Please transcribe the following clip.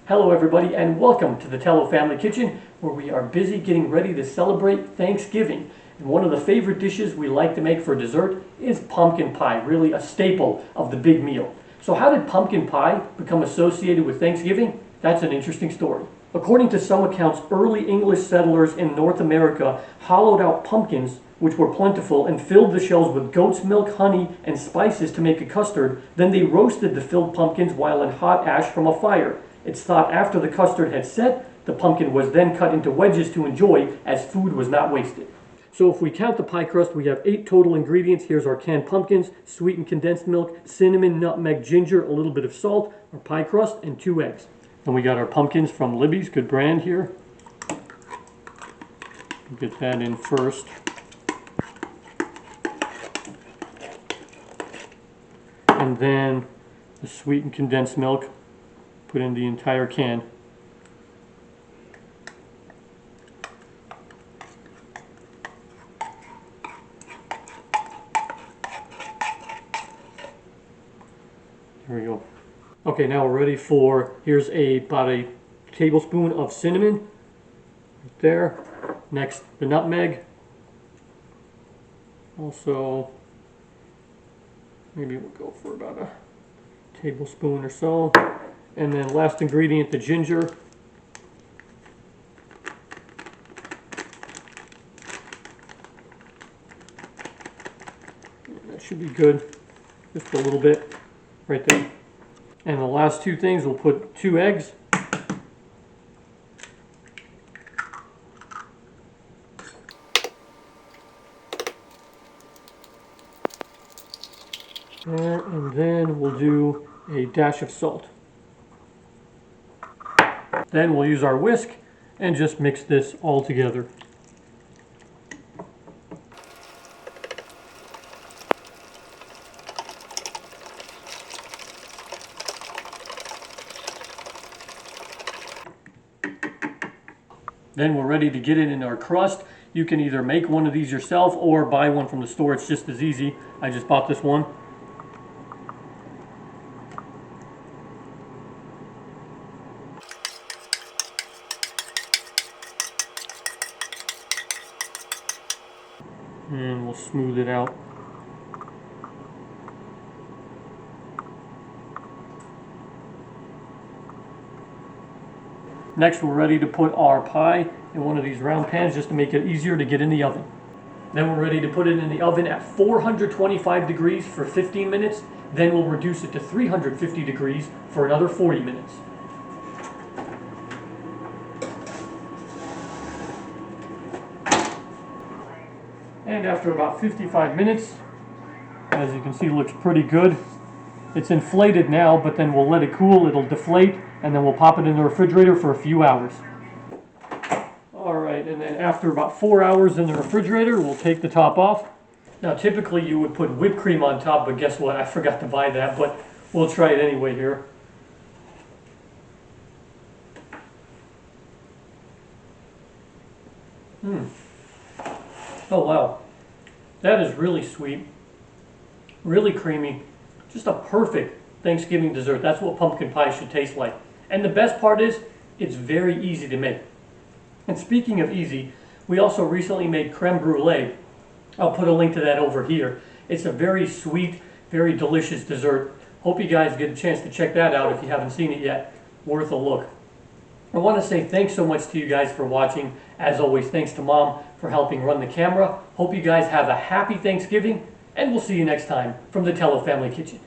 Hello everybody and welcome to the Tellow Family Kitchen, where we are busy getting ready to celebrate Thanksgiving. And one of the favorite dishes we like to make for dessert is pumpkin pie, really a staple of the big meal. So how did pumpkin pie become associated with Thanksgiving? That's an interesting story. According to some accounts, early English settlers in North America hollowed out pumpkins, which were plentiful, and filled the shells with goat's milk, honey, and spices to make a custard. Then they roasted the filled pumpkins while in hot ash from a fire. It's thought after the custard had set, the pumpkin was then cut into wedges to enjoy, as food was not wasted. So if we count the pie crust, we have 8 total ingredients. Here's our canned pumpkins, sweetened condensed milk, cinnamon, nutmeg, ginger, a little bit of salt, our pie crust, and 2 eggs. Then we got our pumpkins from Libby's, good brand here. Get that in first. And then the sweetened condensed milk, put in the entire can. There we go. Okay, now we're ready for, here's about a tablespoon of cinnamon, right there. Next, the nutmeg. Also, maybe we'll go for about a tablespoon or so. And then last ingredient, the ginger. That should be good. Just a little bit right there. And the last 2 things, we'll put 2 eggs. There, and then we'll do a dash of salt. Then we'll use our whisk and just mix this all together. Then we're ready to get it in our crust. You can either make one of these yourself or buy one from the store. It's just as easy. I just bought this one. And we'll smooth it out. Next, we're ready to put our pie in one of these round pans just to make it easier to get in the oven. Then we're ready to put it in the oven at 425 degrees for 15 minutes. Then we'll reduce it to 350 degrees for another 40 minutes. And after about 55 minutes, as you can see, looks pretty good. It's inflated now, but then we'll let it cool, it'll deflate, and then we'll pop it in the refrigerator for a few hours. Alright, and then after about 4 hours in the refrigerator, we'll take the top off. Now typically you would put whipped cream on top, but guess what? I forgot to buy that, but we'll try it anyway here. Oh wow, that is really sweet, really creamy, just a perfect Thanksgiving dessert. That's what pumpkin pie should taste like. And the best part is, it's very easy to make. And speaking of easy, we also recently made creme brulee. I'll put a link to that over here. It's a very sweet, very delicious dessert. Hope you guys get a chance to check that out if you haven't seen it yet. Worth a look. I want to say thanks so much to you guys for watching. As always, thanks to Mom for helping run the camera. Hope you guys have a happy Thanksgiving, and we'll see you next time from the Tellow Family Kitchen.